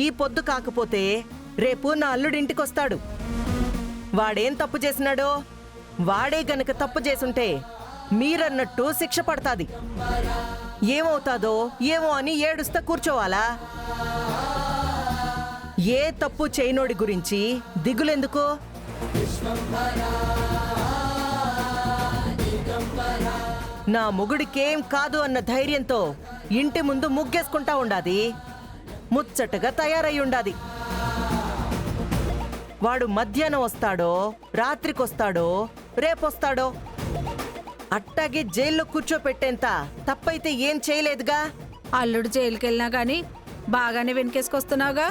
ఈ పొద్దు కాకపోతే రేపు నా అల్లుడింటికొస్తాడు. వాడేం తప్పు చేసినాడో, వాడే గనక తప్పు చేసుంటే మీరన్నట్టు శిక్ష పడతాది. ఏమవుతాదో ఏమో అని ఏడుస్తా కూర్చోవాలా? ఏ తప్పు చేయనోడి గురించి దిగులెందుకు? నా మొగుడికేం కాదు అన్న ధైర్యంతో ఇంటి ముందు ముగ్గేసుకుంటా ఉండాది, ముచ్చటగా తయారయ్యుండాది. వాడు మధ్యాహ్నం వస్తాడో, రాత్రికొస్తాడో, రేపొస్తాడో, అట్టాగే జైల్లో కూర్చోపెట్టేంత తప్పైతే ఏం చేయలేదుగా. అల్లుడు జైలుకెళ్ళినా గాని బాగానే వెనకేసుకొస్తున్నావుగా.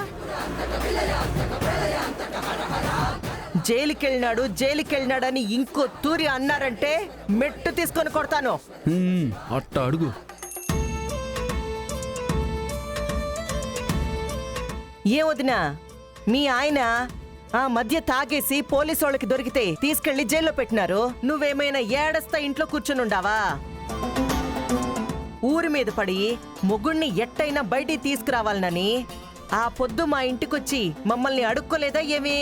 జైలుకెళ్ళినాడని ఇంకో తూరి అన్నారంటే మెట్టు తీసుకొని కొడతాను. అట్ట అడుగు. ఏ వదినా, మీ ఆయన ఆ మధ్య తాగేసి పోలీసోళ్ళకి దొరికితే తీసుకెళ్లి జైల్లో పెట్టినారు. నువ్వేమైనా ఏడస్తా ఇంట్లో కూర్చునుండావా? ఊరి మీద పడి మొగుణ్ణి ఎట్టయినా బయటికి తీసుకురావాలనని ఆ పొద్దు మా ఇంటికొచ్చి మమ్మల్ని అడుక్కోలేదా ఏమి?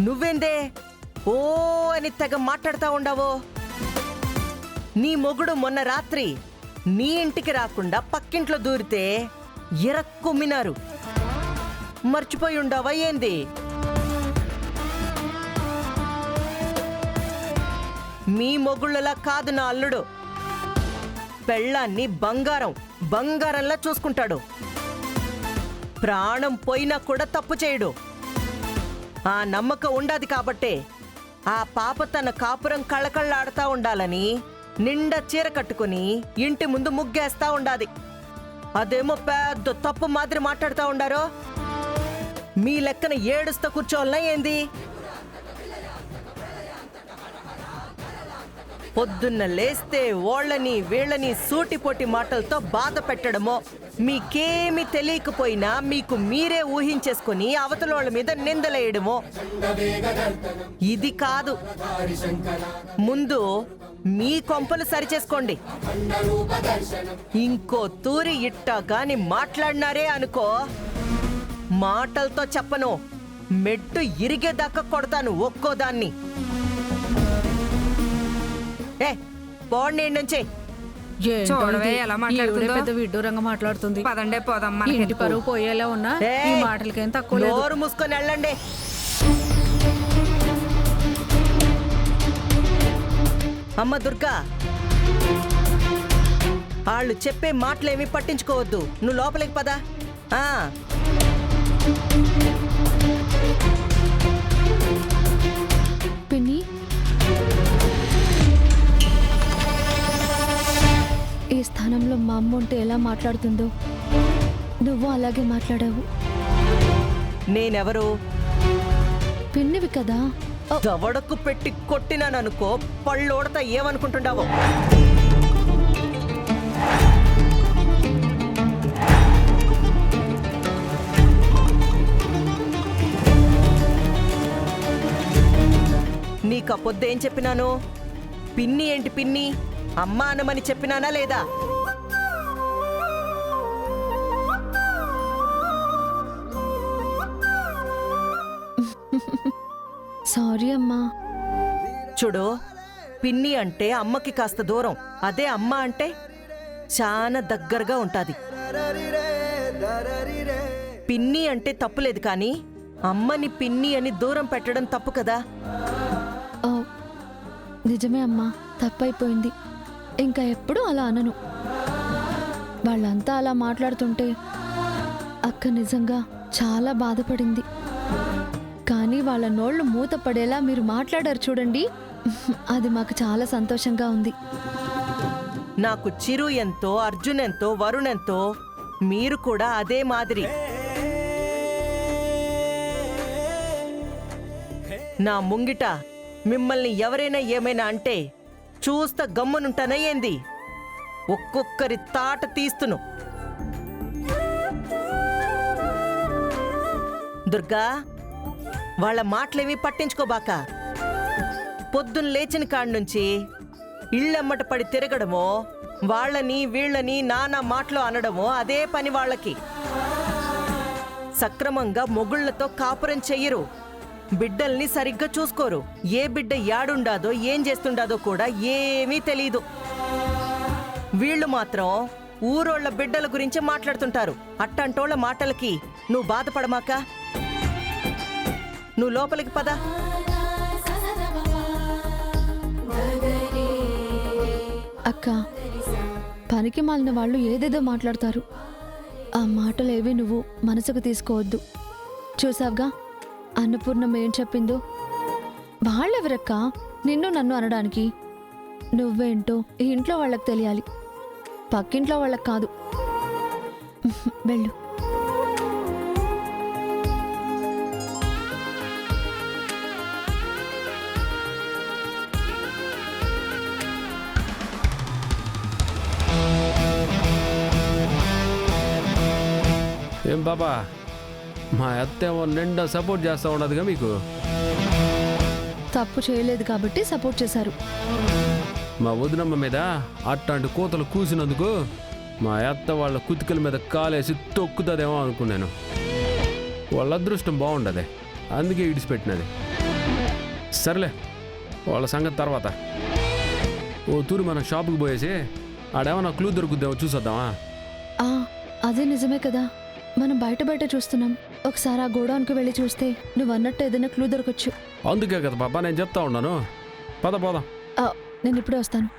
నువ్వేందే ఓ అని తెగ మాట్లాడుతా ఉండవో? నీ మొగుడు మొన్న రాత్రి నీ ఇంటికి రాకుండా పక్కింట్లో దూరితే ఎరక్కుమ్మినారు. మర్చిపోయి ఉండవా ఏంది? మీ మొగుళ్ళలా కాదు నా అల్లుడు. పెళ్ళాన్ని బంగారంలా చూసుకుంటాడు. ప్రాణం పోయినా కూడా తప్పు చేయడు. ఆ నమ్మకం ఉండాది కాబట్టే ఆ పాప తన కాపురం కళకళ్ళాడుతా ఉండాలని నిండా చీర కట్టుకుని ఇంటి ముందు ముగ్గేస్తా ఉండాది. అదేమో పెద్ద తప్పు మాదిరి మాట్లాడుతా ఉండారో? మీ లెక్కన ఏడుస్తా కూర్చోవాలనా ఏంది? పొద్దున్న లేస్తే ఓళ్ళని వీళ్ళని సూటిపోటి మాటలతో బాధ పెట్టడమో, మీకేమీ తెలియకపోయినా మీకు మీరే ఊహించేసుకుని అవతలోళ్ళ మీద నిందలేయడమో ఇది కాదు. ముందు మీ కొంపలు సరిచేసుకోండి. ఇంకో తూరి ఇట్టా గాని మాట్లాడినారే అనుకో, మాటలతో చెప్పను, మెట్టు ఇరిగేదాకా కొడతాను ఒక్కోదాన్ని. పోండి నుంచి. చూడవే ఎలా మాట్లాడుతుందో. పెద్ద విడ్డూరంగా మాట్లాడుతుంది. పదండే పోదాం. ఇంటి పరువు పోయేలా ఉన్నా ఈ మాటలకేం తక్కువ లేదు. నోరు మూసుకొని వెళ్ళండి. అమ్మ దుర్గా, వాళ్ళు చెప్పే మాటలేమి పట్టించుకోవద్దు. నువ్వు లోపలికి పదా. పిన్ని, ఈ స్థానంలో మా అమ్మ ఉంటే ఎలా మాట్లాడుతుందో నువ్వు అలాగే మాట్లాడావు. నేనెవరు? పిన్నివి కదా. దవడకు పెట్టి కొట్టినాననుకో, పళ్ళోడతా ఏమనుకుంటుండావో. నీకు ఆ పొద్దేం చెప్పినాను? పిన్ని ఏంటి పిన్ని, అమ్మా అనమని చెప్పినానా లేదా? సారీ అమ్మా. చూడు, పిన్ని అంటే అమ్మకి కాస్త దూరం, అదే అమ్మ అంటే చాలా దగ్గరగా ఉంటాది. పిన్ని అంటే తప్పులేదు, కానీ అమ్మని పిన్ని అని దూరం పెట్టడం తప్పు కదా. నిజమే అమ్మా, తప్పైపోయింది. ఇంకా ఎప్పుడూ అలా అనను. వాళ్ళంతా అలా మాట్లాడుతుంటే అక్క నిజంగా చాలా బాధపడింది. కానీ వాళ్ళ నోళ్ళు మూత పడేలా మీరు మాట్లాడారు చూడండి, అది మాకు చాలా సంతోషంగా ఉంది. నాకు చిరు ఎంతో, అర్జున్ ఎంతో, వరుణ్ ఎంతో, మీరు కూడా అదే మాదిరి. నా ముంగిట మిమ్మల్ని ఎవరైనా ఏమైనా అంటే చూస్తా గమ్మునుంటానా ఏంది? ఒక్కొక్కరి తాట తీస్తును. దుర్గా, వాళ్ళ మాటలేమీ పట్టించుకోబాక. పొద్దున్న లేచిన కాడ్నుంచి ఇళ్ళెమ్మట పడి తిరగడమో, వాళ్ళని వీళ్ళని నానా మాటలు అనడమో అదే పని వాళ్ళకి. సక్రమంగా మొగుళ్లతో కాపురం చెయ్యరు, బిడ్డల్ని సరిగ్గా చూసుకోరు. ఏ బిడ్డ యాడుండాదో ఏం చేస్తుండాదో కూడా ఏమీ తెలీదు. వీళ్ళు మాత్రం ఊరోళ్ల బిడ్డల గురించి మాట్లాడుతుంటారు. అట్టంటోళ్ల మాటలకి నువ్వు బాధపడమాక, నువ్వు లోపలికి పద. అక్క, పనికి మాలిన వాళ్ళు ఏదేదో మాట్లాడతారు. ఆ మాటలేవి నువ్వు మనసుకు తీసుకోవద్దు. చూసావుగా అన్నపూర్ణమ్మ ఏం చెప్పిందో. వాళ్ళెవరక్క నిన్ను నన్ను అనడానికి? నువ్వేంటో ఈ ఇంట్లో వాళ్ళకి తెలియాలి, పక్కింట్లో వాళ్ళకి కాదు. వెళ్ళు. ఏం బాబా, మా అత్తేమో నిండా సపోర్ట్ చేస్తూ ఉండదుగా మీకు. తప్పు చేయలేదు కాబట్టి సపోర్ట్ చేశారు. మా వదినమ్మ మీద అట్లాంటి కూతలు కూసినందుకు మా అత్త వాళ్ళ కుతికల మీద కాలేసి తొక్కుతుందేమో అనుకున్నాను. వాళ్ళ అదృష్టం బాగుండదే, అందుకే ఇడిచిపెట్టినది. సర్లే, వాళ్ళ సంగతి తర్వాత. ఓ తూరి మనం షాపుకి పోయేసి ఆడేమన్నా క్లూ దొరుకుద్దామో చూసొద్దామా? అదే నిజమే కదా, మనం బయట బయట చూస్తున్నాం. ఒకసారి ఆ గోడౌన్కి వెళ్ళి చూస్తే నువ్వు అన్నట్టు ఏదైనా క్లూ దొరకచ్చు. అందుకే కదా పాపా నేను చెప్తా ఉన్నాను. పద పోదాం. నేను ఇప్పుడే వస్తాను.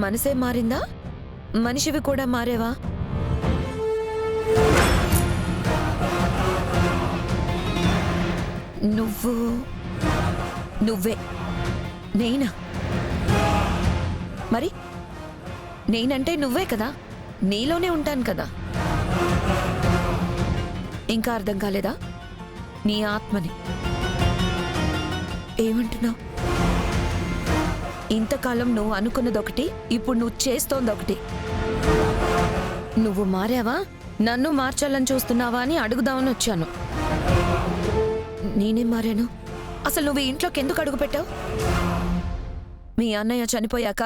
మనసే మారిందా? మనిషివి కూడా మారేవా? నువ్వే నేనా? మరి నేనంటే నువ్వే కదా, నీలోనే ఉంటాను కదా. ఇంకా అర్థం కాలేదా? నీ ఆత్మని. ఏమంటున్నావు? ఇంతకాలం నువ్వు అనుకున్నదొకటి, ఇప్పుడు నువ్వు చేస్తోందొకటి. నువ్వు మారావా, నన్ను మార్చాలని చూస్తున్నావా అని అడుగుదామని వచ్చాను. నేనేం మారాను? అసలు నువ్వు ఇంట్లోకి ఎందుకు అడుగు పెట్టావు? మీ అన్నయ్య చనిపోయాక,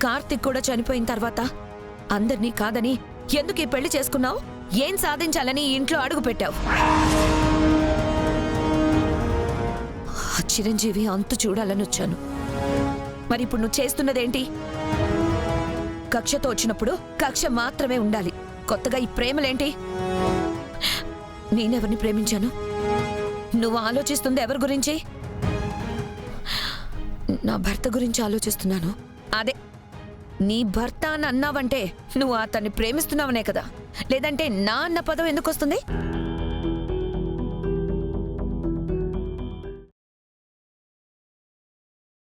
కార్తిక్ కూడా చనిపోయిన తర్వాత అందరినీ కాదని ఎందుకు ఈ పెళ్లి చేసుకున్నావు? ఏం సాధించాలని ఈ ఇంట్లో అడుగు పెట్టావు? చిరంజీవి అంతు చూడాలని వచ్చాను. మరి ఇప్పుడు నువ్వు చేస్తున్నదేంటి? కక్షతో వచ్చినప్పుడు కక్ష మాత్రమే ఉండాలి. కొత్తగా ఈ ప్రేమలేంటి? నేనెవరిని ప్రేమించాను? నువ్వు ఆలోచిస్తుంది ఎవరి గురించి? నా భర్త గురించి ఆలోచిస్తున్నాను. అదే, నీ భర్త అని అన్నావంటే నువ్వు అతన్ని ప్రేమిస్తున్నావనే కదా. లేదంటే నా అన్న పదం ఎందుకు వస్తుంది?